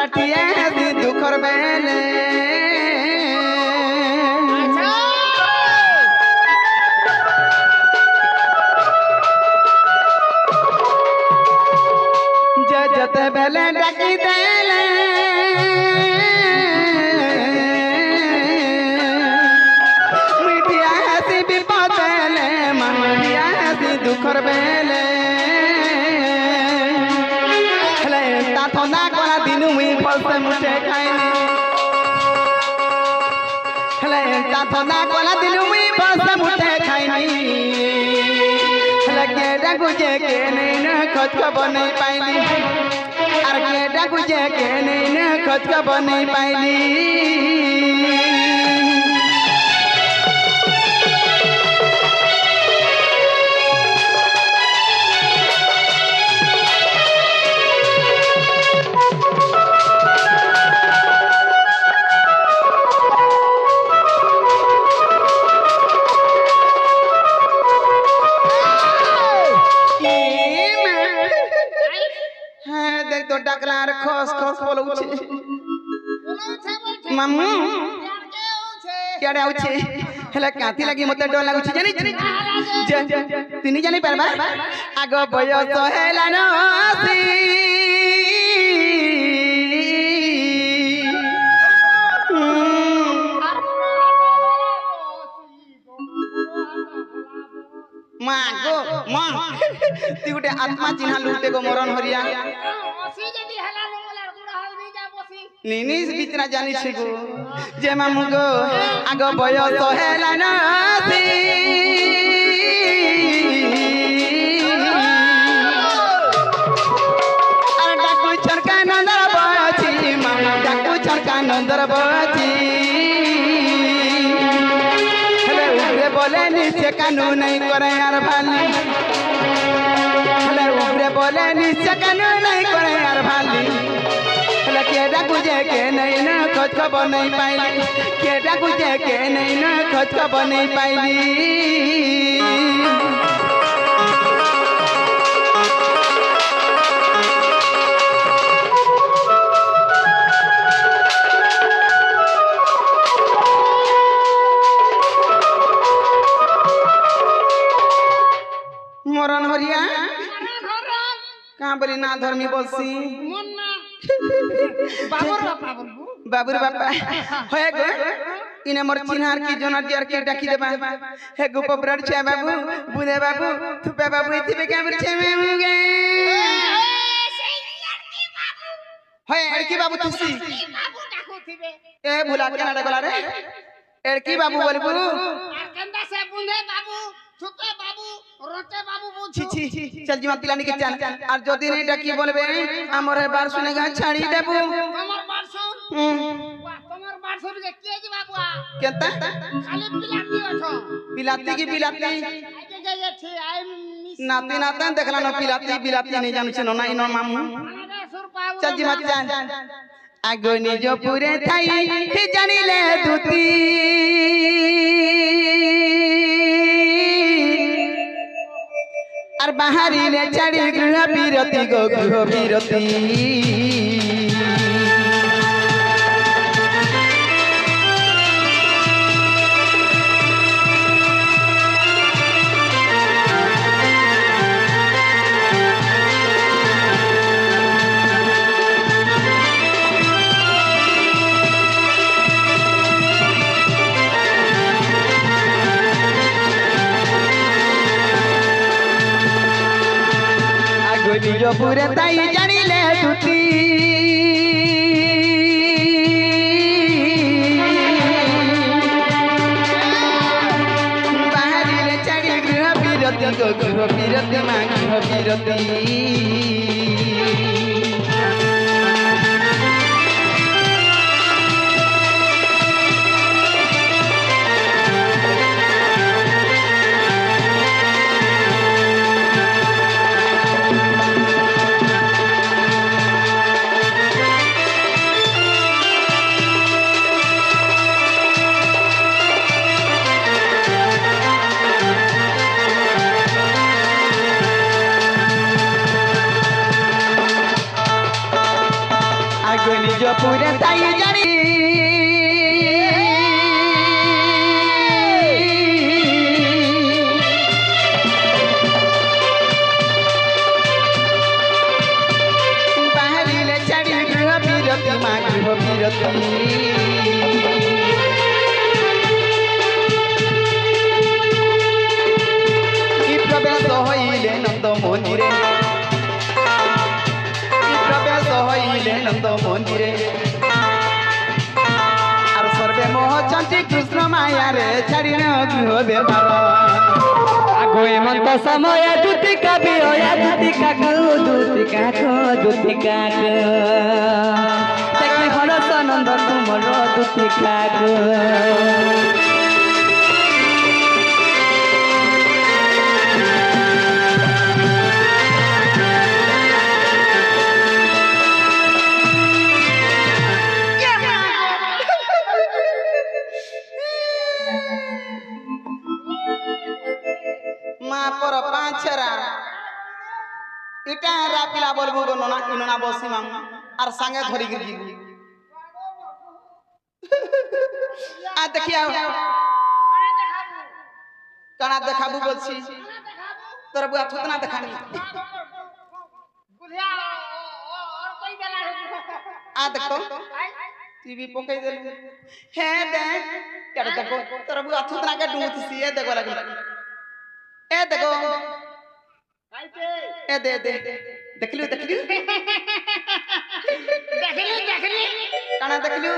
আরটিয়ে দি দুঃখর বেলে যে যেতে বেলে ডাকি দেলে মিঠিয়া হাসি বিপদেলে মিঠিয়া হাসি দুঃখর বেলে হেলে তা থনা করা দিনু মুই ফলসে মুঠে খাইনি হেলে তা থনা করা দিনু মুই ফলসে মুঠে খাইনি হেলে কে ডাকুছে কে নেই না খোঁজ খবর নেই পাইনি আর কে ডাকুছে কে নেই না খোঁজ খবর নেই পাইনি তো ডাকলার খস খস বলউছে মামু কেডে আউছে হেলা কাতি লাগি মতে ডর লাগুছে জানি তিনি জানি পারবা আগ বয়স হেলা নসি মা গো মা তুই গোটে আত্মা চিহ্না লুটে গো মরণ হরিয়া নিনি বিচরা জানিস গো যে মামু গো আগ বয়স হেলা নাসি আর ডাকু ছরকা নন্দর বছি মামু ডাকু ছরকা নন্দর বছি হেলে উড়ে বলে নিচে কানু নাই করে আর ভালি হেলে উড়ে বলে নিচে কানু নাই করে আর ভালি के डाकुजे के नहीं ना खोज खबर नहीं पाइली के डाकुजे के नहीं ना खोज खबर नहीं पाइली मरण हरिया कहाँ बोली ना धर्मी बोलसी बाबुर बापा होए गो इने मोर चिन्हार की जोनार दियार के डाकी देबा हे गो पबरार छे बाबू बुदे बाबू थुपे बाबू इथिबे काबर छे मेमुगे होए एड़की बाबू तुसी बाबू डाको थिबे ए भुला के नाडा गला रे एड़की बाबू बोलबू आर गंदा से बुंदे बाबू थुपे बाबू रोटे बाबू बुझू छी छी चल जीवा पिलानी के चाल और जदी नहीं डाकी बोलबे हमरे बार सुनेगा छाड़ी देबू हमर बार सुन वाह तुम्हार बार सुन के जी बाबूआ केता खाली पिलाती अछो पिलाती की पिलाती आके जे छे आई नाती नाता देखला न पिलाती बिलाती नहीं जानू छ ना इनो मामू चल जीवा चाल आगो निजो पूरे थाई ही जानिले दूती और बाहरी ले चढ़ी गृह बीरती गो गृह बीरती निजो पूरे ताई जानिले दूती बाहरी ले चढ़ी गृह बीरती गो गृह बीरती माँ गृह बीरती आगे निज पूरे ताई जानी बाहरिले छाड़ी गृह बिरती माँ गृह बिरती प्रवेश हईले नंद मंदिरे प्रवेश हईले नंद मंदिरे और सर्वे मोहचंती कृष्ण माया रे छाड़ी गृह व्यवहार आगो एमंत समय दूतिका बिया दूतिका देखी हरस नंद तुमर दूतिका पर पांचरा इटा रापिला बोलबो गो नना इनना बसी माम आर संगे धरि गिर जीबू आ देखिया कना देखाबू बोलछी तोर बुआ थुतना देखानी बुढ़िया और कोई बेला आ देखो टीवी पकई दे हे दे कर देखो तोर बुआ थुतना के डूथसी ए देखो लगे ए देखो ए दे दे देखलियो देखलियो काना देखलियो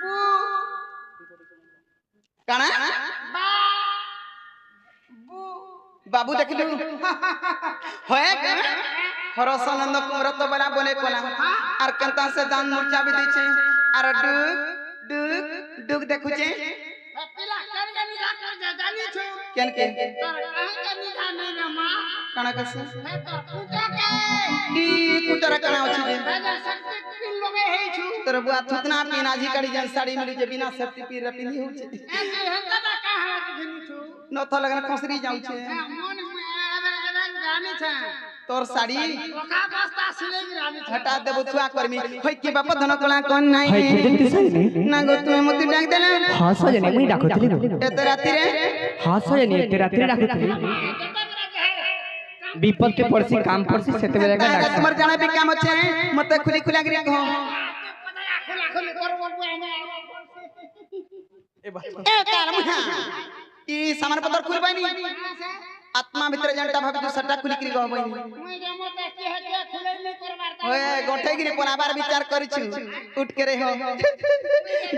बू काना बू बाबू देखलियो होए हरसनंद कुमरत बला बोले कोला आर कंता से दान मूर्छा भी दैछे आर डुक डुक डुक देखुचे पिला कन निगा कर जानी छु केन के तोर कहां के निगा नै रे मां कना कस हे तोर कुटा के ई कुटर कना अछि जे शक्ति पिन लगे हे छु तोर बुआ थुतना पीना जी कड़ी जन साड़ी मिली जे बिना शक्ति पी रपिनी हो छै ए हंता का कहां के घनी छु न तो लगन खसरी जाउ छै मन एबे जानी छै तोर साड़ी ओका बस्ता सिले गिरानी हटा देबो छुआ करमी होय के बाप धन कोला कोन नै ना गो तू मते डाक देले हां सजनी मुई डाकथली एत राती रे हां सजनी एत राती रे डाकथली विपद के पड़सी काम पड़सी सेते बेले का डाक हमर जाना भी काम छै मते खुली खुला गिरी कहो खुला खुली कर बोलबो ए कार ई सामान पत्तर खुलबानी आत्मा भीतर जनता भाबी तू सट्टा खुली करी कहबई मुई जे मते के खुलै नै करबार ओए गोठे गिरी कोनाबार विचार करिछु उठ के रे हो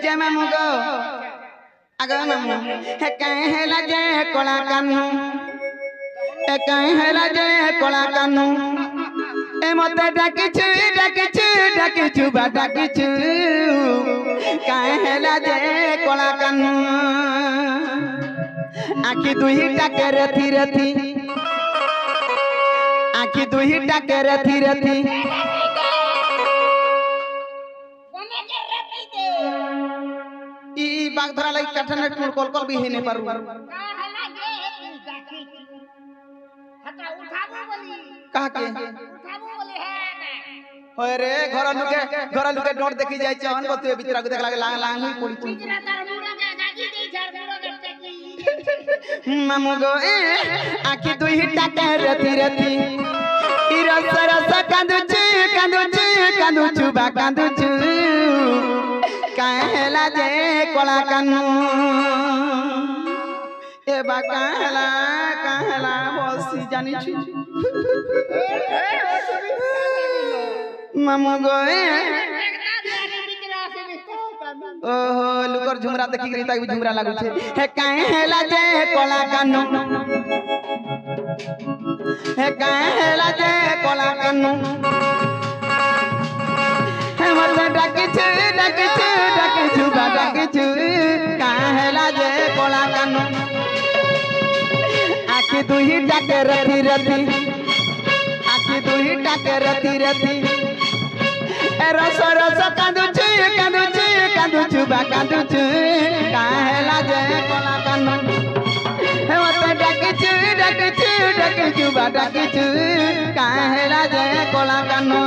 जय मामू गो आगे मामू हे काहे हेला जे कोला कानू ए काहे हेला जे कोला कानू ए मते डाकिछु बा डाकिछु काहे हेला जे कोला कानू आखी दुहीटा के रथी रथी आखी दुहीटा के रथी रथी कोने के रथी दे ई बाग धरा लई कठन टूर कल भी हे ने पारू का हला दे जाकी हटा उठाबो बोली कहा के उठाबो बोली है होय रे घर लुके डोट देखि जाय छै हन बतुए बितरा को देख लागे लांग लांग ही पड़ी बितरा तार मुड़ा के गाजी दे छाड़ मुड़ा के मामू गो आखी दुहीटा के रथी रथी ई रस रस कांदुचु बा कांदुचु काहेला जे कोला कानू ए बा काहेला बसी जानी छु मामू गो ओहो लुकर झुमरा देखि गरी ताक भी झुमरा लागु छे हे काहेला जे कोला कानू हे काहेला जे कोला कानू हे मते डाकिछु बा डाकिछु काहेला जे कोला कानू आखी दुहीटा के रथी रथी आखी दुहीटा के रथी रथी ए रस रस कांदुचु बा कांदुचु काहेला जे कोला कानू हे मते डाकिछु बा डाकिछु काहेला जे कोला कानू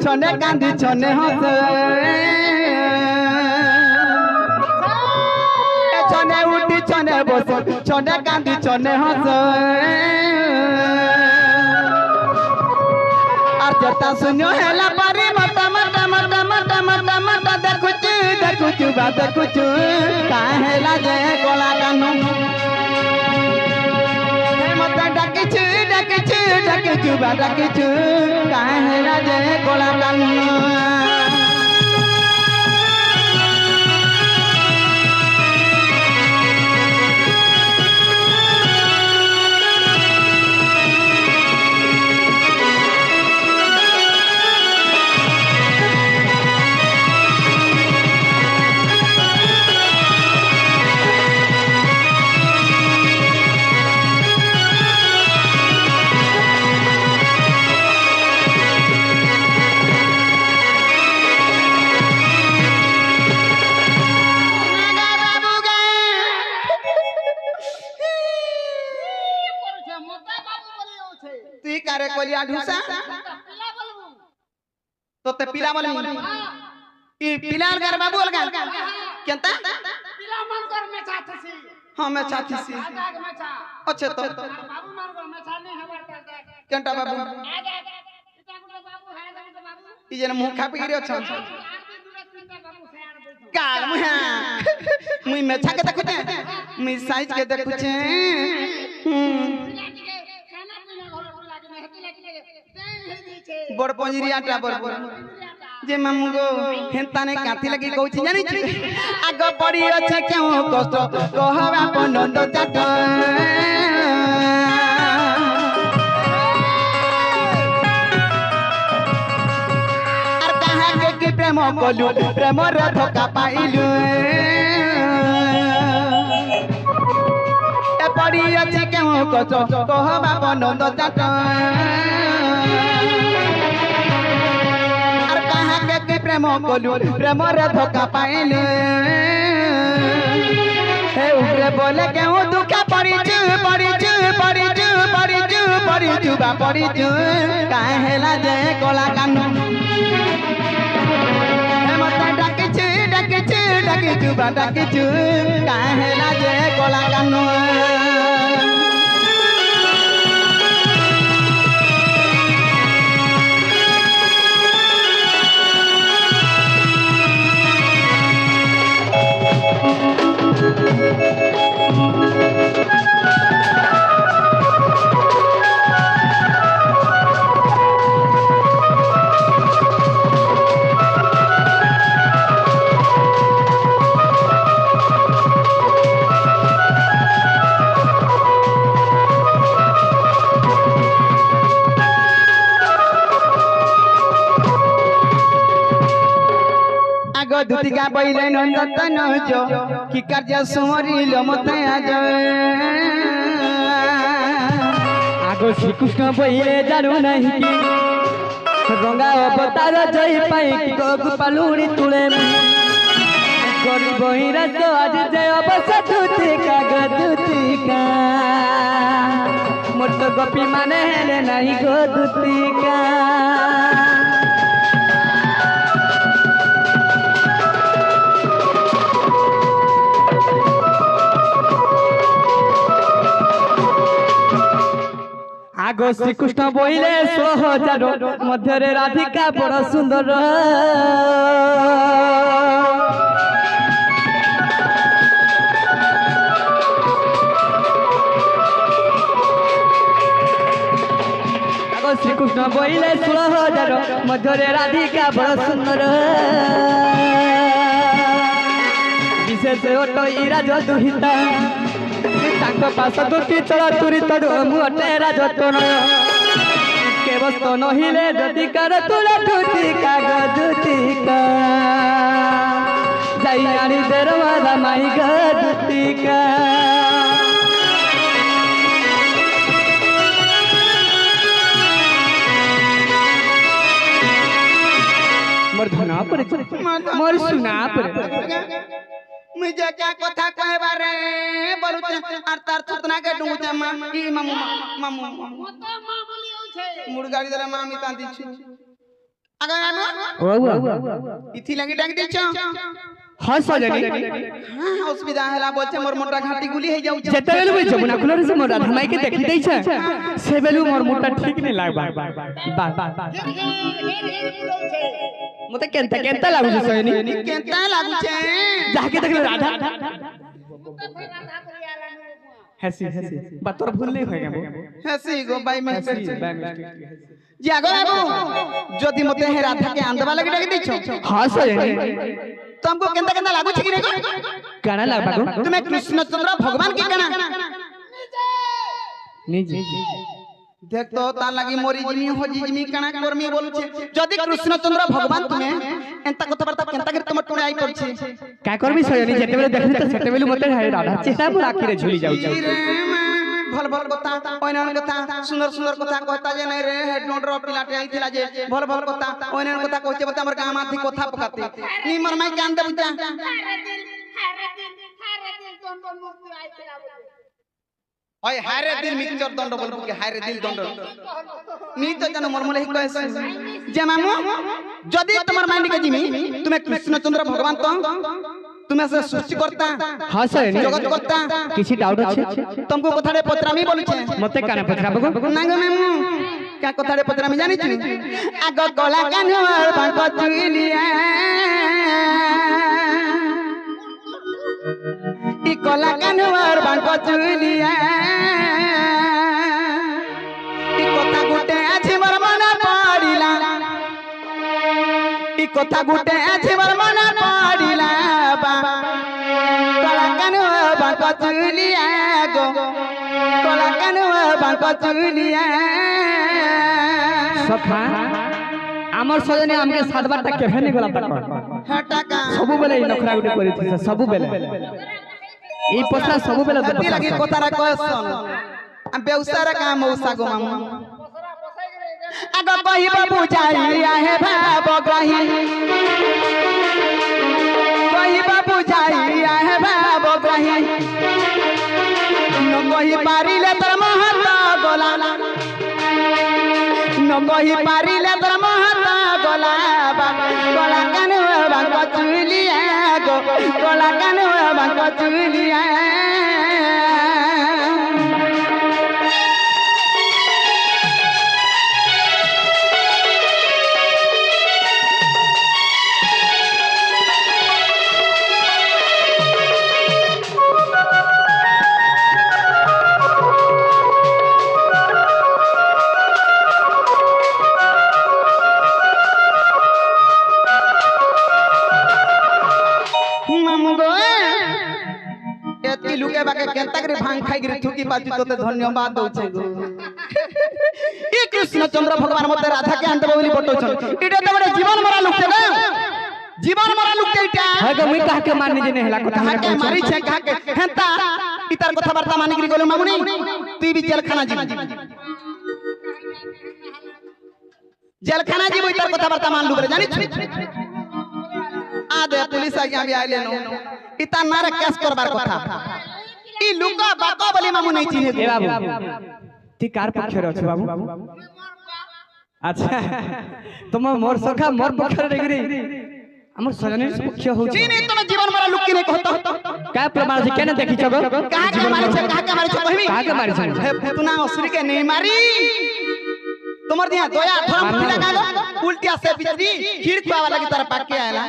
छने कांदी छने हसे छने उठी छने बसे छने कांदी छने हसे और जता सुनो हेला पारी मटा मटा मटा मटा मटा मटा देखुचु बात देखुचु काहेला जे कोला कानु हे मता डाकिचु बात डाकिचु काहेला जे कोला कानु कारे कोलिया ढुसा तो ते पिला बोल ई पिला अलगार बाबू अलगार केंता पिला मन कर में चाहती हां मैं चाहती सी अच्छा तो बाबू मन कर में चाहने हमार केंटा बाबू इता गुडा बाबू है तो बाबू ई जन मुंह खा पिगिरे छ काल मुहा मुई में छा के देखुते मुई साइज के देखुचे बड़ पंजरी आटा बड़ जे मामू गो हेंता ने काथी लगी कहू जानी छी आग पड़ी अछि क्यों कष्ट कहबा पनंद जाट आर कहा के कि प्रेम कलु प्रेम रे धोखा पाइलु ए पड़ी अछि क्यों कष्ट कहबा पनंद जाट प्रेम कलु प्रेम रे धोखा पाइलु हे उरे बोले क्यों दुखा पड़ीचु पड़ीचु पड़ीचु पड़ीचु पड़ीचु बा पड़ीचु काहेला जे कोला कानु हे मत डाकिचु डाकिचु डाकिचु बा डाकिचु काहेला जे कोला कानु दुतिका पहिले नंदन जो कि कार्य सुमरिल मते आज आगो श्री कृष्ण पहिले जानु नहीं कि रंगा अवतार जई पाई कि गोपालुनी तुले गरीब हिरा तो आज जे अवश्य दुतिका मोर तो गोपी माने हेले नहीं गो दुतिका आगो श्री कृष्ण बोले 16,000 मध्य राधिका बड़ सुंदर आगो श्री कृष्ण बोले 16,000 मध्य राधिका बड़ सुंदर विशेष ओटो इरा दुहिता पास दुटी चला तुरी तड़ मुटेरा जतन के बस्त नहिले जतिकार तुला दुतिका दुतिका जाई आनी देरवाला माई दुतिका मोर धना पर मोर सुना पर मुझे क्या कथा कहबा रे बोलुते आर तार तुतना के डुंगुते मामी मामू मामू मत मामली होय छे मुर्गाड़ी दरे मामी तांती छी आगे आनो इथि लगी डाक देछ हां सजनी हां असुविधा हला बोलछे मोर मोटा घाटी गुली हे जाउ जेते बेलु बोल जमुना कुलर से मोर राधा माई के देखि दै छै से बेलु मोर मोटा ठीक नै लागबा बा मते केनता लागु छै सजनी केनता लागु छै जाके देख ले राधा हसी बात तोर भूल नहीं होएगा वो हसी गो बाई मिस्टेक जागो बाबू जदी मते हे राधा के आंदवा लगे डाक दै छ हां सजनी तुमको केंदा केंदा लागु छी कि रे गाना लागबा को तुम्हें कृष्णचंद्र भगवान की गाना निजी देख तो ता लगी मोरी जिमी हो जिमी काना करमी बोलु छे जदी कृष्णचंद्र भगवान तुम्हें एंता कथा बार्ता केंता कर तुम टोणे आई पड़ छे का करबी सजनी जेते बेले देखली त सेते बेलु मते है राधा चेहरा पर आखी रे झुली जाउ छै भल भल कथा ओइनन कथा सुंदर सुंदर कथा कहता जे नै रे हेड नोट रो पिलाटे आइथिला जे भल भल कथा ओइनन कथा कहते बता हमर गाम आथि कथा पकाते नी मर माई कान दे बुझा हारे दिल दंड मूर्ति आइथिला ओय हारे दिल मिक्सचर दंड बोलबो के हारे दिल दंड नी तो जानो मरमले ही कहै जे मामू जदी तमर मांडी के जिमी तुम्हें कृष्णचंद्र भगवान तो तुम्हें से सृष्टि करता हां सजनी जगत करता किसी डाउट अछि तुमको कथारे पत्रामी बोलु छे मते काने पचराबो नांगो मामू क्या कथारे पत्रामी जानि छु आग गला कान्हर बांक चुलिया ई कला कान्हर बांक चुलिया ई कथा गुटे अछि मोर मन पड़िला ई कथा गुटे अछि मोर मन पड़िला बा कला कान्हर बांक चुलिया गो कला कान्हर बांक चुलिया सखा हमर सजनी हमके सातबार तक केफे नहीं गला तक हटाका सबु बेले इ नखरा गुटे करि छै सबु बेले ई पछरा सबु बेले कथि लगी कोतारा कहसन आ बेउसारा का मौसा गो मामू आग कहि बाबू जाई आहे भाब कहि बाबू जाई आहे भाब कहि न कहि पारिले तर महत गोला न कहि पारिले तर महत गोला गोला कान बांक चुलिया गो गोला कान बांक चुलिया लुके बाके केंता करे भांग खाई गिरी थुकी बाती तोते धन्यवाद दउ छै गो ई कृष्णचंद्र भगवान मते राधा के अंत बोली बटो छ इडे त बड़े जीवन मरा लुकते ना जीवन मरा लुकते इटा है गो मुई कह के माननी जे नहीं हला कथा के मारी छै कह के हेंता इतार कथा वार्ता मानी गिरी गोले मामुनी तू भी जेल खाना जी जेल खाना जी इतार कथा वार्ता मान लु जानि छ आ दे पुलिस आ गया भी आइले नो इता मारे केस करबार कथा ई लुका बाका बोली मामू नहीं चिन्हे ए बाबू ती कार पक्ष रे छ बाबू अच्छा तुम मोर सखा मोर पक्ष रे गिरी हमर सजनी पक्ष हो जी नहीं तो जीवन मरा लुक के नहीं कहतो का प्रमाण से केने देखि छगो कहा के मारे छ कहबी कहा के मारे छ हे फुतना असुरी के नहीं मारी तुमर दिया दोया थोड़ा मुठिला कागो उल्टिया से बिजली खीर खुआवा लगी तारा पाक के आयला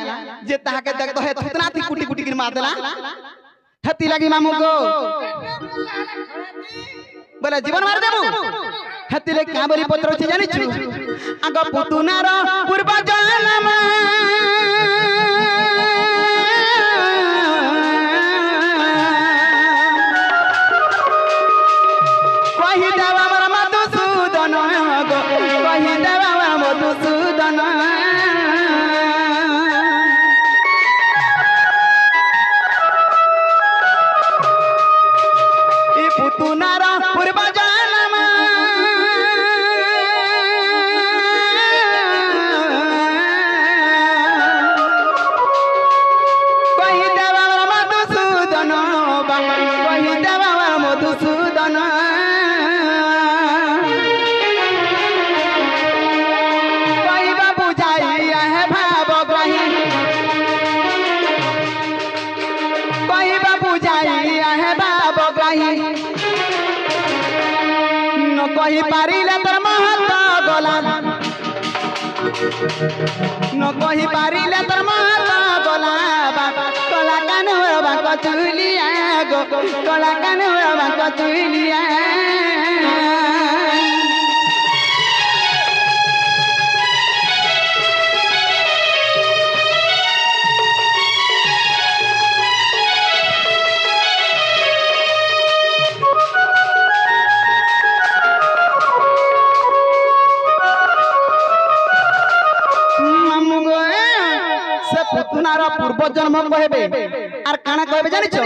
जे ताहा के देख दो हे फुतना थी कुटी कुटी गिर मार देला हती लगी मामू को बोले जीवन मार देबू हती ले का बोली पत्र छी जानि छु आग पुतुनार पूर्व जन्म कहि देवा हमर मधुसूदन गो कहि देवा मधुसूदन ई पुतुनार पूर्व जन्म कही न कही पारिले तोर महत्व गला न कही पारिले तोर महत्व गला कला कान होबा कचुलिया गो कला कान होबा कचुलिया पुतनार पूर्व जन्म कहबे आर काना कहबे जानि छ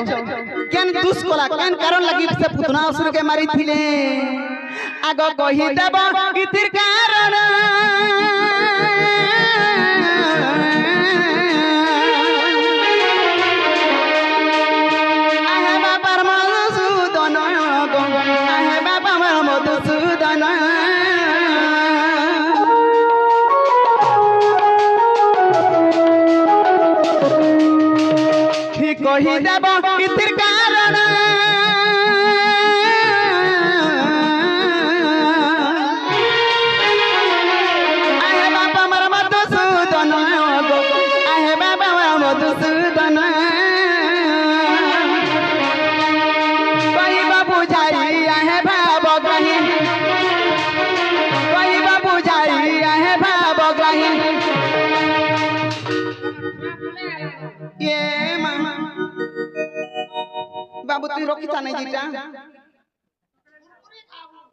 केन दुष् कला केन कारण लगी से पुतना असुर के मारी थिले आगो कहि देब इतिर कारण आहे बाबा मधुसूदन गो आहे बाबा मधुसूदन कही देब इतिर कारण आहे बाबा मर मधुसूदन गो आहे बाबा मधुसूदन कहिब बुझाई आहे भावग्राही कहिब बुझाई आहे भावग्राही ये मामा बाबू तू रखिता नहीं जीटा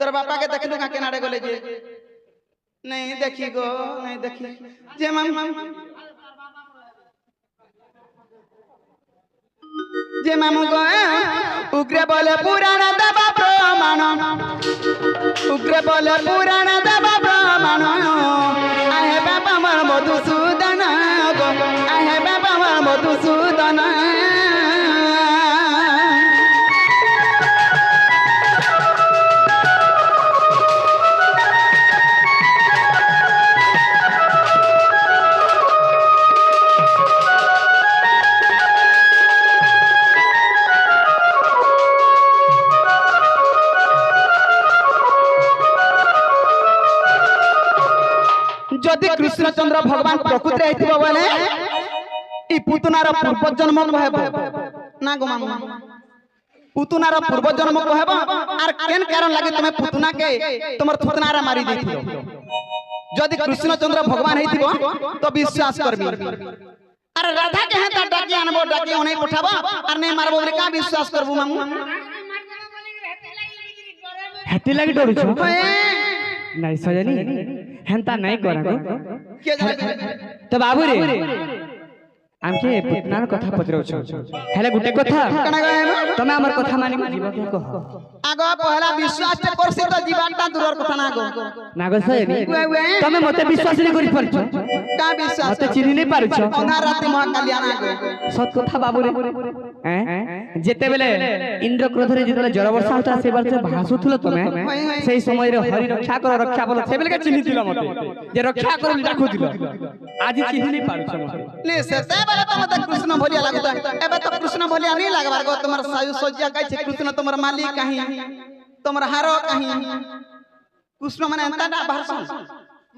तोर बापा के देखलु का केनाडे गले जे नहीं देखी गो नहीं देखी जे मामा जे मामू गो उग्र बोले पुराण दबा प्रमाण उग्र बोले पुराण दबा प्रमाण आहे बाबा मर मधुसूदन गो आहे बाबा मर मधुसूदन जदि कृष्णचंद्र भगवान प्रकृति हेतिबो बोले ई पुतनार पूर्व जन्म कहबो ना गो मामा पुतनार पूर्व जन्म कहबो आर केन कारण लागे तमे पुतना के तमर पुतनारा मारी देथियो जदि कृष्णचंद्र भगवान हेतिबो तो विश्वास करबी अरे राधा के हेता डाकी आनबो डाकी ओने पठाबो आर ने मारबो बोले का विश्वास करबो मामू हेती लगी डरू छ नहीं सजनी हेंता नहीं करा गो के जाने तो बाबू रे आमके पुतनार कथा पचरो छ हेले गुटे कथा कना गए तमे हमर कथा मानी जीव के कह आगो पहला विश्वास ते करसी तो जीवनटा दूरर कथा ना गो नागो सजनी तमे मते विश्वास नहीं करि परछ का विश्वास मते चिन्हि नहीं पारुछ अंधार राति महा कल्याण गो सत कथा बाबू रे हैं जेते बेले इंद्र क्रोध रे जेते जड़ वर्षा होता से बार से भासुथुलो तमे सेही समय रे हरि रक्षा बोल से बेले के चिन्हि दिलो मते जे रक्षा कर डाकु दिलो आज चिन्हि नहीं पारुछ मते ले से बेले तम त कृष्ण भलिया लागत एबे तो कृष्ण भलिया नहीं लागबार गो तमर सायु सज्जा कहै छै कृष्ण तमर मालिक कहीं तमर हारो कहीं कृष्ण माने एंता भाषण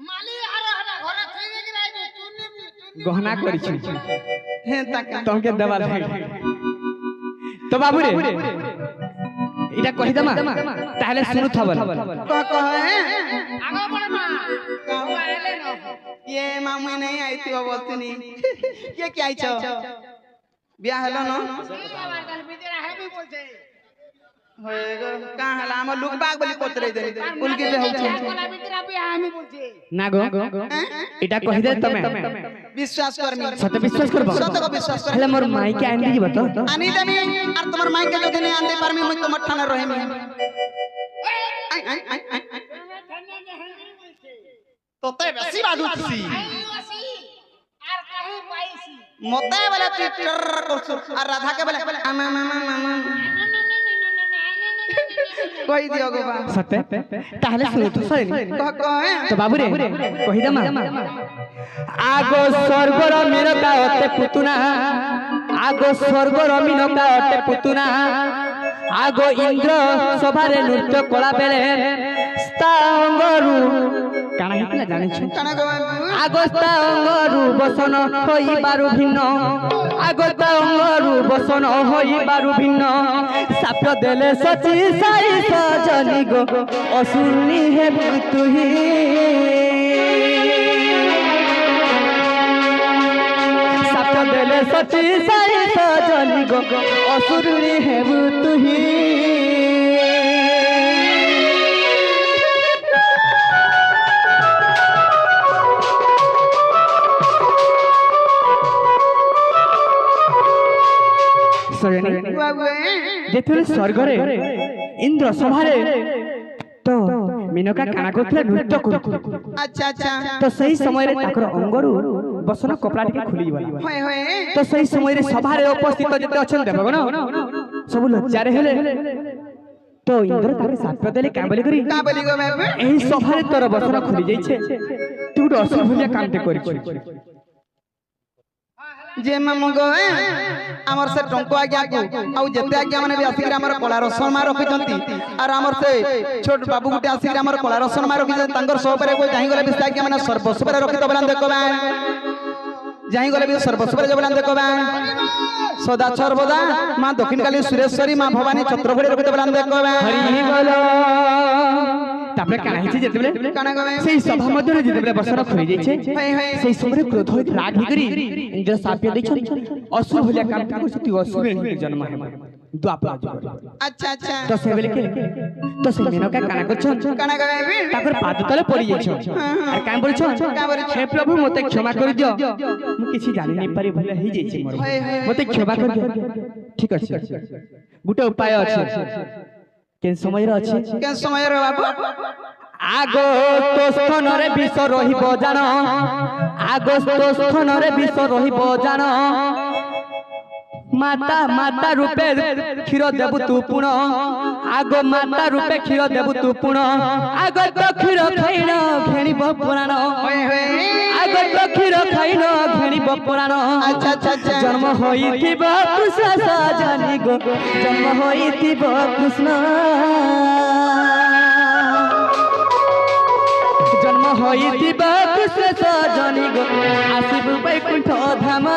माली हारो हटा घरे थइबे कि राइबे चुन्नी गहना करि छी हे तक तमके देबा दे तो बाबू रे इटा कहि दमा ताहले सुनु थबल कह आगो है बड़ मां कहू आले न ये मामू नहीं आई थी बोलतनी ये क्या आई छ बियाह हलो न बाबा कल बिजरा है भी बोलते होएगो का हला हम लोग बाग बली कोतरे दे उनके दे हो छ कोला बिजरा भी हामी बोलते नागो इटा कहि दे तमे विश्वास करमी सत विश्वास करबो सत को विश्वास कर हेले मोर माई के आंदी जीव तो आनी देमी और तुम्हार माई के जदी नहीं आंदे परमी मुई तो मठाना रहेमी आई आई आई तो ते बेसी बात उठसी आर कहीं पाइसी मते वाला तू टर करछ और राधा के बोले मामा मामा कोई दियो गो बा सत्य ताहले सुनु तो सही कहे तो बाबू रे कहि दमा आगो स्वर्गर मेरता होते पुतुना आगो स्वर्ग रमिनका अटे पुतुना आगो इंद्र सभारे नृत्य कला बेले स्तांगरु काना हितला जानि छु काना गो बाबू आगो स्तांगरु बसन होई बारु भिन्न आगो स्तांगरु बसन होई बारु भिन्न साप देले सची साई सजनी गो असुरनी हे तुही देले सची साई सजनी गो असुरनी हेबु तुही सजनी बाबू जेतले स्वर्ग रे इंद्र सभारे तो मिनका काना करथले नृत्य करथले अच्छा अच्छा तो सही समय रे ताकर अंगरु बसन कपड़ा टिके खुली गला होय होय तो सही समय रे सभारे उपस्थित जते अछन देबगण सब लज्जारे हेले तो इंद्र ताके साप देले का बोली करी का बोली गो बाबू एही सभारे तोर बसन खुली जाइछे तू गुटे असुर भलिया काम ते करी जे मामू गो हमर से टंको आज्ञा को आउ जते आज्ञा माने भी आसिक हमर कला रसन मा रखितंती और हमर से छोट बाबू गुटे आसिक हमर कला रसन मा रखितंती तांकर सो परे कोई जाहि गले भी आज्ञा माने सर्वस्व परे रखित बलान देखबा जाहि गले भी सर्वस्व परे जबलान देखबा सदा सर्वदा मां दक्षिण काली सुरेश्वरी मां भवानी छत्रफड़ी रखित बलान देखबा हरि बोलो तापरे काना हिची जेतेबले काना गो सेही सभा मध्ये रे जेतेबले बसन खुली जाइछे होय होय सेही समय क्रोध होई राग करी इंद्र साप्य दैछन असुर भलिया काम कर सती असुर रे जन्म है द्वापर जुग अच्छा अच्छा तो से बेले के तो से मेनका काना करछन काना गो बाबू ताकर पाद तले पड़ी जाइछन आ काम बोलछन हे प्रभु मते क्षमा कर दियो मु किछि जानि नै पारि भले ही जाइछे मोर मते क्षमा कर दियो ठीक अछि गुटे उपाय अछि के समय रे अछि के समय रे बाबू आगो तो स्थान रे विष रहिबो जानो आगो तो स्थान रे विष रहिबो जानो माता माता रूपे क्षीर देबु तू पुण आगो माता रूपे क्षीर देबु तू पुण आगो तो क्षीर खाइन घेणिबो पुराण होय होय आगो तो क्षीर खाइन घेणिबो पुराण अच्छा अच्छा अच्छा जन्म होइथिबो कृष्ण सजनी गो जन्म होइथिबो कृष्ण जन्म होइथिबो कृष्ण सजनी गो आसिबु बैकुंठ धाम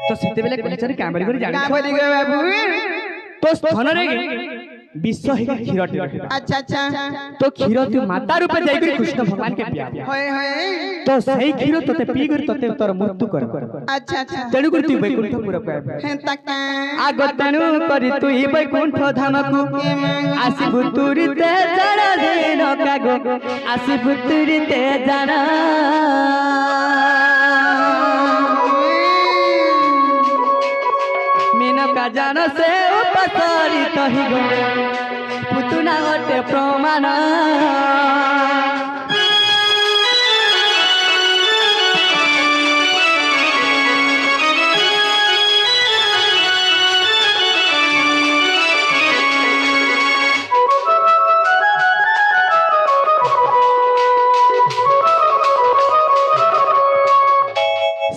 तो सेते बेले कहचरी कामरी करी जानि का बोली गो बाबू तो स्थान रे विश्व है क्षीर अच्छा अच्छा तो क्षीर तू माता रूपे जाई करी कृष्ण भगवान के पिया होय होय तो सही क्षीर तते पी करी तते तोर मृत्यु कर अच्छा अच्छा तेणु करी तू वैकुंठ पुर पाए हे तक आगो तेणु करी तू ही वैकुंठ धाम को आसी भुतुरीते जाना दिन कागो आसी भुतुरीते जाना मेनका जान से उपसरी कहि गो पुतुना गटे प्रमाण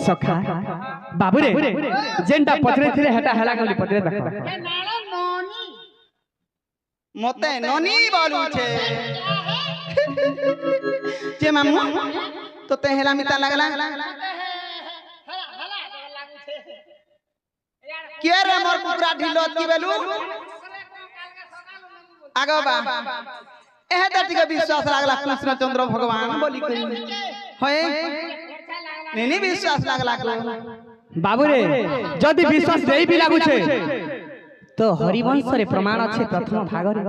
सखा बाबू रे जेंटा पथरे थिले हेटा हला गली पथरे देखो के नालो नोनी मते ननी बोलू छे जे मामू तो ते हेला मिता लागला हला लागू छे यार के रे मोर कुकरा ढिलोत की बेलू आगो बा एहे दति के विश्वास लागला कृष्ण चंद्र भगवान बोली कई होय नेनी विश्वास लागला को बाबू रे जदि विश्वास देई भी लागु छे तो हरिवंश रे प्रमाण अछि प्रथम भाग रे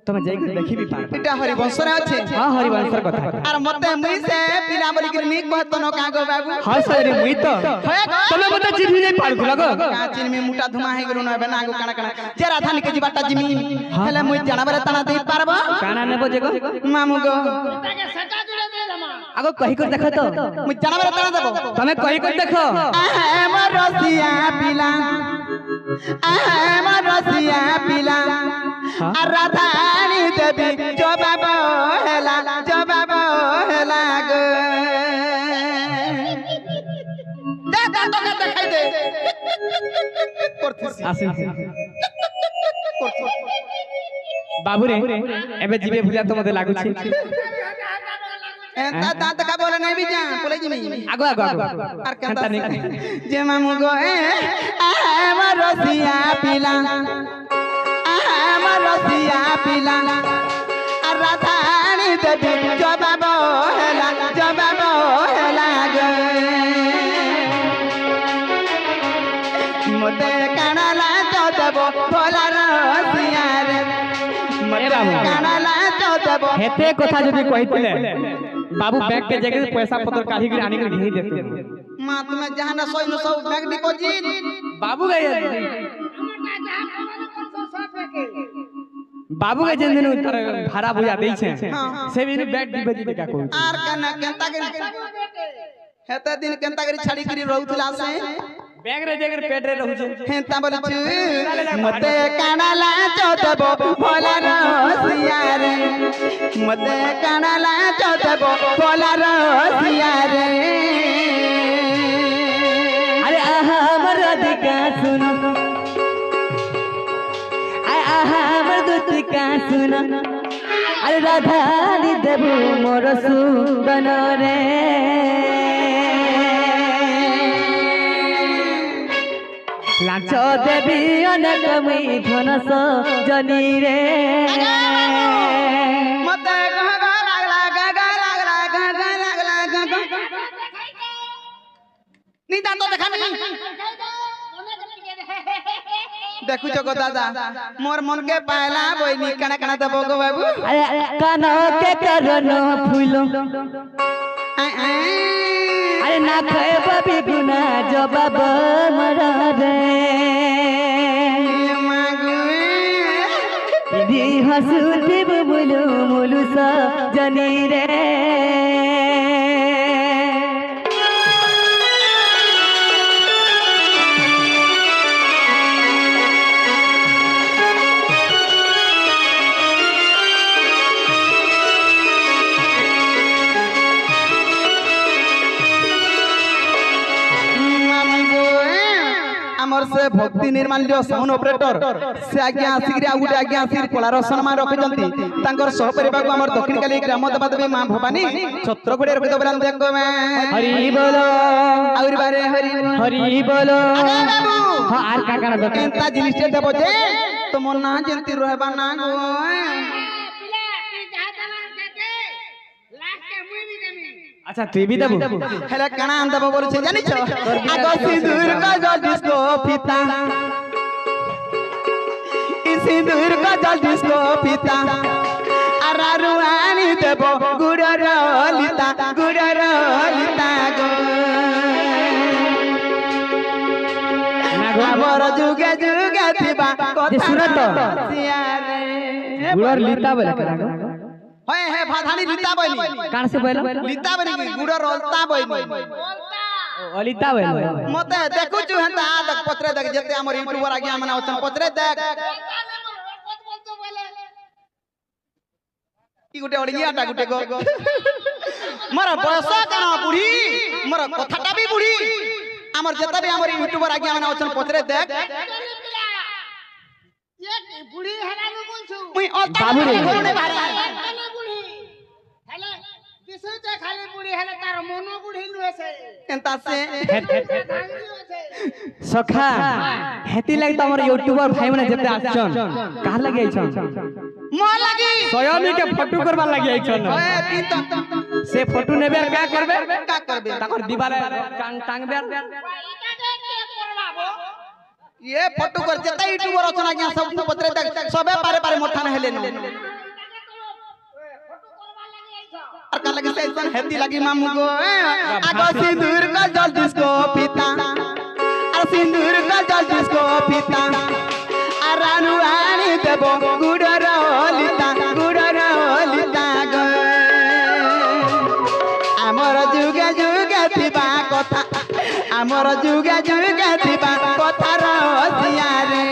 तमे जाई के देखि भी पार इटा हरिवंश रे अछि हां हरिवंश रे कथा आर मते मुई से पिला बोली के नी कहत न का गो बाबू हां सर मुई तो तमे मते चिन्हि नै पार लगो का चिन में मुटा धुमा हे गेलु न बना गो काना काना जे राधा निके जीवाटा जिमी हेले मुई जाना बरे तना दे पारबो काना नेबो जेगो मामू गो ताके सटा जुड़े दे आगो कही कर देखो तो मुझ जाना बेरे तना देबो तमे कही कर देखो हमर रसिया पिला हमर रसिया पिला आ राधानी देवी जवाब हेला गो दे दे तो के देखाई दे करथिस आसी बाबू रे एबे जीवे भुलिया तो मते लागु छी दांत का बोले नहीं भी जा बोले जी नहीं आगो आगो आगो और कहता नहीं जे मामू गो हमर रसिया पिला हमर रसिया पिला आ राधानी देवी जवाब हेला गो मते कानाला चौदबो भोला रसिया रे मते कानाला चौदबो हेते कथा जदी कहितले बाबू बैंक के जगह पैसा पत्र काढ़ी के आने के घेई देते मां तुम्हें जहां न सोई न सब बैंक डिपॉजिट बाबू गए हमर जहां खबर कर सो फेके बाबू के जिन दिन उतर भाड़ा बुझा दै छै से भी बैंक डिपॉजिट का कोई आर कना केंता करी हेते दिन केंता करी छाड़ी करी रहउथला से बैंक रे जगह पेट रे रहू छै हेंता बोले छु मते कानाला चौदबो भोला रसिया रे मते कानाला चौदबो भोला रसिया रे अरे आहा हमर अधिका सुन आहा हमर दुतिका सुन अरे राधानी देबू मोर सुगन रे लांच देवी अनेक मुई धन सजनी रे मते गगा लागला नी दांत देखानी देखु जगो दादा मोर मन के पाला बोइनी कना कना दबो गो बाबू अरे कान के करन फूल अरे ना खाए बबी गुना जवाब मरा रे दी हसुती बुलु मुलु सजनी रे हमर से भक्ति निर्माण जो साउंड ऑपरेटर से आज्ञा आसिक आ गुटे आज्ञा आसिक कलार सम्मान रखिजंती तांकर सहपरिवार को हमर दक्षिण काली ग्राम देवी मां भवानी छत्रगुड़े रखि दबरान देखो मैं हरि बोलो और बारे हरि बोलो बाबू हां आर का काना दे एंता जिनिस ते देबो जे तो मोर ना जंती रहबा ना गो पिला तू जहां तमार जाते लास्ट के मुई भी देमी अच्छा तू भी देबू हेला काना आन देबो बोल छे जानि छ आगो सिंदूर का जल डिस्को फीता ई सिंदूर का जल डिस्को फीता आरारुआनी देबो गुडर लिता गो हमर जुगे जुगे थिबा कथा सुनत सियारे गुड़र लीता बोले करा होय हे भाधानी लीता बोली कान से बोले लीता बोली गुडर रोलता बोली अलिता बोले मते देखु छु हंता देख पत्रे देख जते हमर यूट्यूबर आज्ञा मना ओछन पत्रे देख ई गुटे ओडियाटा गुटे गो मोर बयस कना बुढ़ी मोर कथाटा भी बुढ़ी हमर जते भी हमर यूट्यूबर आज्ञा मना ओछन पत्रे देख ये बुढ़ी हेला नु बोल छु मुई बाबू रे बुढ़ी हेले दिसु ते खाली बुढ़ी हेले तार मनो बुढ़ी नुहे से एंता से सखा हेती लाग त हमर यूट्यूबर भाई माने जते आछन कहा लगे आछन मो लगी स्वयं के फोटो करबा लगे आछन ओए तीन तो से फोटो नेबे का करबे का करबे ताकर दीवार टांगबे इटा देख के करबाबो ये फोटो कर जते यूट्यूबर ओछन आज्ञा सब पत्रे देख सबे पारे पारे मोठा न हेले न और का लगे से ऐसा हेती लगी मामू को आगो सिंदूर का जल डिस्को पीता और सिंदूर का जल डिस्को पीता आरानु आनी देबो गुडर लिता गो କଥା ଆମର ଯୁଗେ ଯୁଗେ ଥିବା କଥାର ସିଆରେ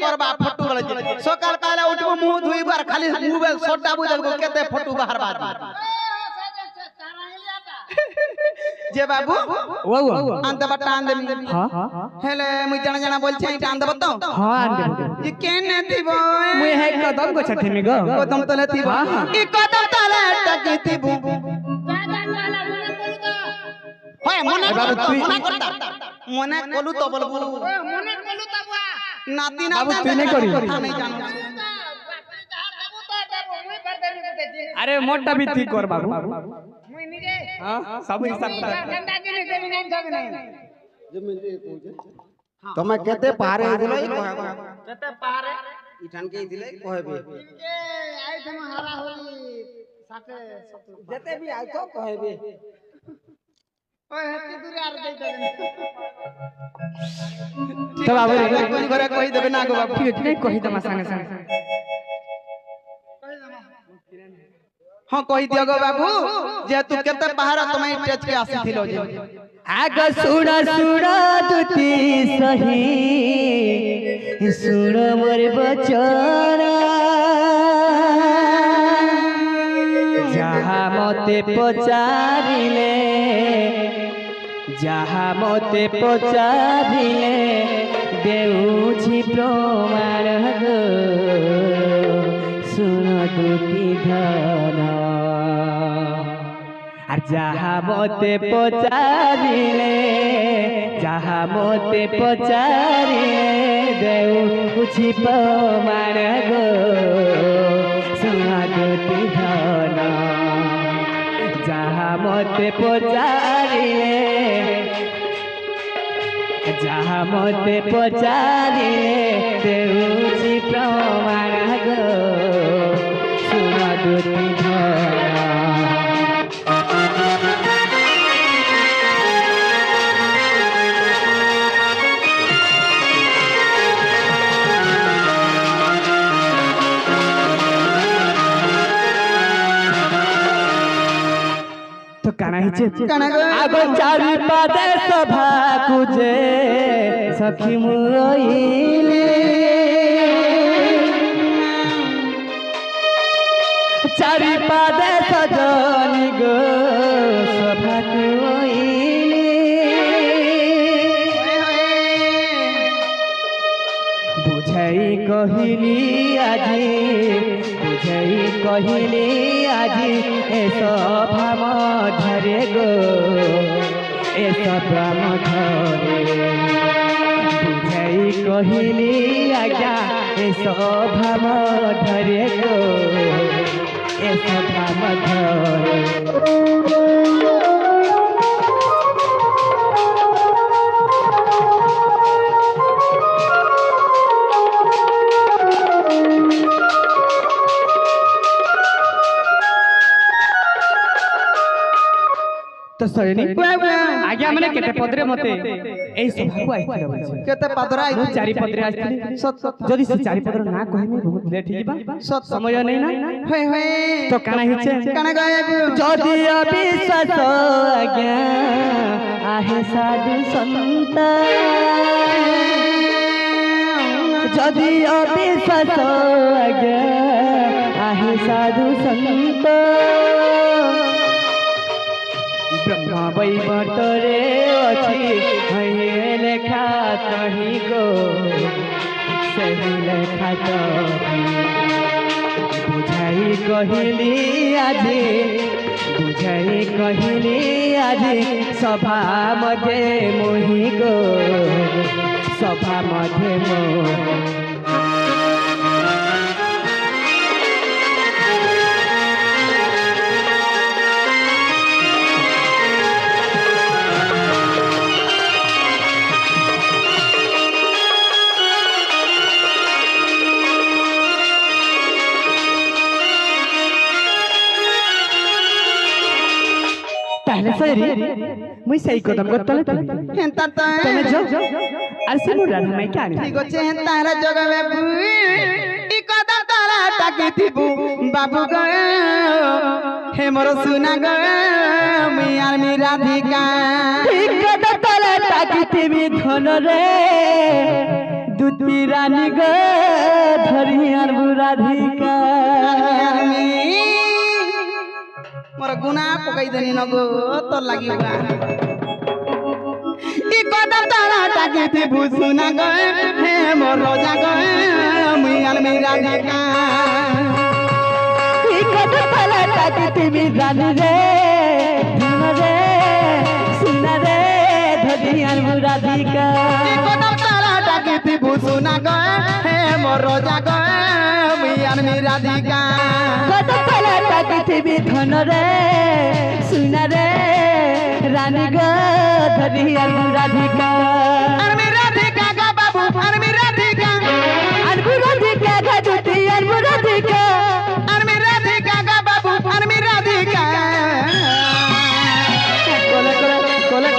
करबा फोटो वाला सकाल काले उठबो मुंह धुइबार खाली मोबाइल सोटा बुझबो केते फोटो बाहर बात जे बाबू ओ आंत बटा आंदे हां हेले मुई जना जना बोलछे इटा आंदे बतो हां आंदे ई केने थिबो मुई है कदम को छथि में गो कदम तले थिबो ई कदम तले टकी थिबो होय मने करता मने कोलू तो बोलबो मने कलु तबुआ नाती बाबू नाती तू नहीं करी नहीं जानो अरे मोटा भी ठीक कर बाबू मुई निजे हां सब हिसाब कर गंदा जिने जमीन छबे नहीं तमे केते पारे दिलै केते पारे इठान के दिलै कहबे इनके आई थम हरा होली साथे जते भी आइ तो कहबे ओए हेती दूर आर दे देबे तो बाबू कोई घरे कहि देबे ना गो बाबू ठीक नहीं कहि दमा संगे संगे हां कहि दियो गो बाबू जे तू केते पहाड़ तमे टेच के आसी थिलो जे आग सुना सुना दुती सही सुन मोर बचन जहा मते पचारिले जहा मते पचारिले देउछि प्रमाण गो सुन दुती धन আর যাহা মতে পচারিলে যাহা মতে পচারিলে দেউ বুঝি প্রমাণ গো সুহাদুতি ধন যাহা মতে পচারিলে যাহা মতে পচারিলে দেউ বুঝি প্রমাণ গো সুহাদুতি ধন तो काना हिचे आगो चारि पादे सभा कुजे सखी मुइले चारि पादे सजनी गो सभा कुइले बुझाई कहिली आजी बुझाई कहिली आजी ए सभा मधरे गो ए सभा मधरे बुझाई कहिली आज्ञा ए सभा मधरे गो ए सभा मधरे तो सैनी आज्ञा माने केते पदरे मते एई सभा को आइथिला बोलछे केते पदरा मु चारि पदरे आइथिली जदि से चारि पदर ना कहमे बहुत लेट हिबा समय नै ना होय होय तो काना हिचे काना गायब जदि अविश्वास आज्ञा आहे साधु संत जदि अविश्वास आज्ञा आहे साधु संत ब्रह्मा वैवर्तरे अछि है लेखा तही गो सही लेखा तही बुझाई कहिली आजी बुझाई कहिली आजी सभा मध्ये मोहि गो सभा मध्ये मोहि पहले सरी মুই সেই কদম গো তলে তুমি হেন্তা তো তুমি যাও আর সে মোর রাধা মাই কানি ঠিক আছে হেন্তা রে জগবে ই কদম তারা টাকি থিবু বাবু গো হে মোর সুনা গো মুই আর মি রাধিকা ঠিক কদম তলে টাকি তুমি ধন রে দুতি রানী গো ধরি আর রাধিকা মোর গুনা পকাই দেনি নগো তোর লাগিবা ই কদম তারা টাকি থিবু সুনা গো হে মোর রোজা গো মুই আর মি রাধিকা ঠিক কদম তলে টাকি তুমি রানী রে ধন রে সুনা রে ধরি আর রাধিকা ই কদম তারা টাকি থিবু সুনা গো হে মোর রোজা গো মুই আর মি রাধিকা কত তলে টাকি তুমি ধন রে সুনা রে রানী গো ধরি আর রাধিকা আর মি রাধিকা গো বাবু আর মি রাধিকা আর রাধিকা গো দুতি আর রাধিকা আর মি রাধিকা গো বাবু আর মি রাধিকা কোলে কোলে কোলে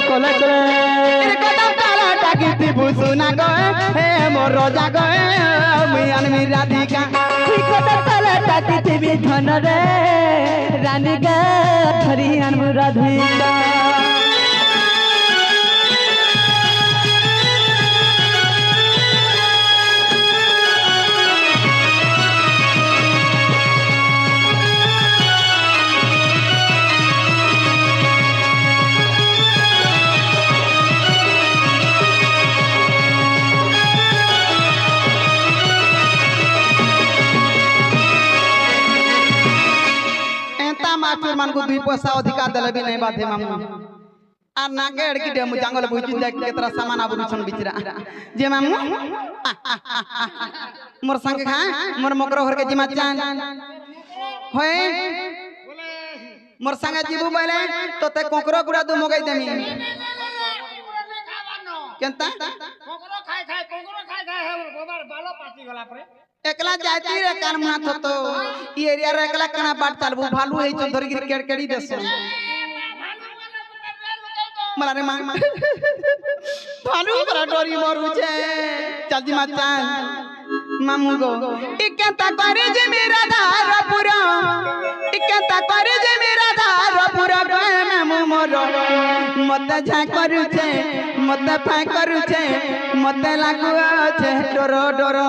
কোলে কোলে এর কদম তারা টাকি থিবু সুনা গো হে মোর রোজা গো মুই আর মি রাধিকা ঠিক কত তলে টাকি তুমি ধন রে রানী গো ধরি আর রাধিকা एंता माथुर मान को 2 पैसा अधिकार देले भी नहीं बात है मामू আর নাকে এড়কি দে মু জঙ্গল বুঝি দেখ কেতরা সামান আবুছন বিচরা যে মামু মোর সঙ্গে খা মোর মকর ঘর के जिमा चान होए मोर संगे जीबू बोले तो ते कोकरो गुड़ा दु मगाई देमी केनता कोकरो खाय खाय हे गोबर बालो पाची गला परे एकला जाती रे कान माथ तो ई एरिया रे एकला कना बाट चालबू भालू हे चंदर गिर केड़केड़ी देसो मला रे मां भालू बरा डोरी मरू छे जल्दी मत चाल मामू गो इकेता करे जे मेरा धार पूरा इकेता करे जे मेरा धार पूरा गए मामू मोरो मत झा करू छे मत फा करू छे मत लागू छे डरो डरो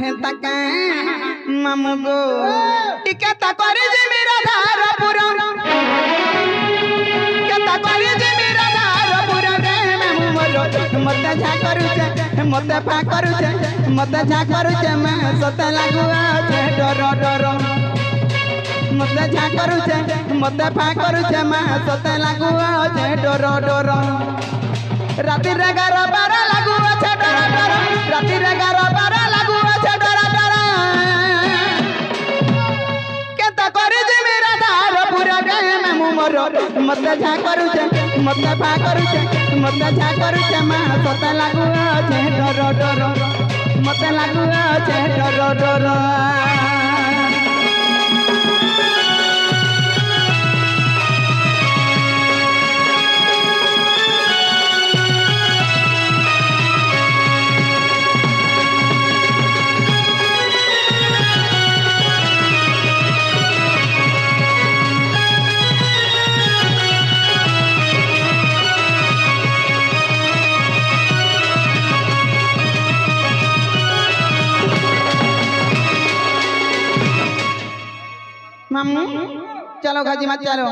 हेता का मामू गो इकेता करे जे मेरा धार पूरा इकेता करे जे मेरा धार पूरा गए मामू मोरो मत झा करू छे मत फा करू छे मत झा करू छे मैं सत लागू छे डरो डरो मत झा करू छे मत फा करू छे मैं सत लागू छे डरो डरो राती रे 11-12 लागू छे डरो डरो राती रे 11-12 लागू छे डरो डरो केता करे जे मेरा धार पूरा गए मामू मोरो मत झा करू छे मत फा करू छे मत झा करू छे मैं सत लागू छे डरो डरो मत लागू छे डरो डरो मामू चलो गाजी मत चलो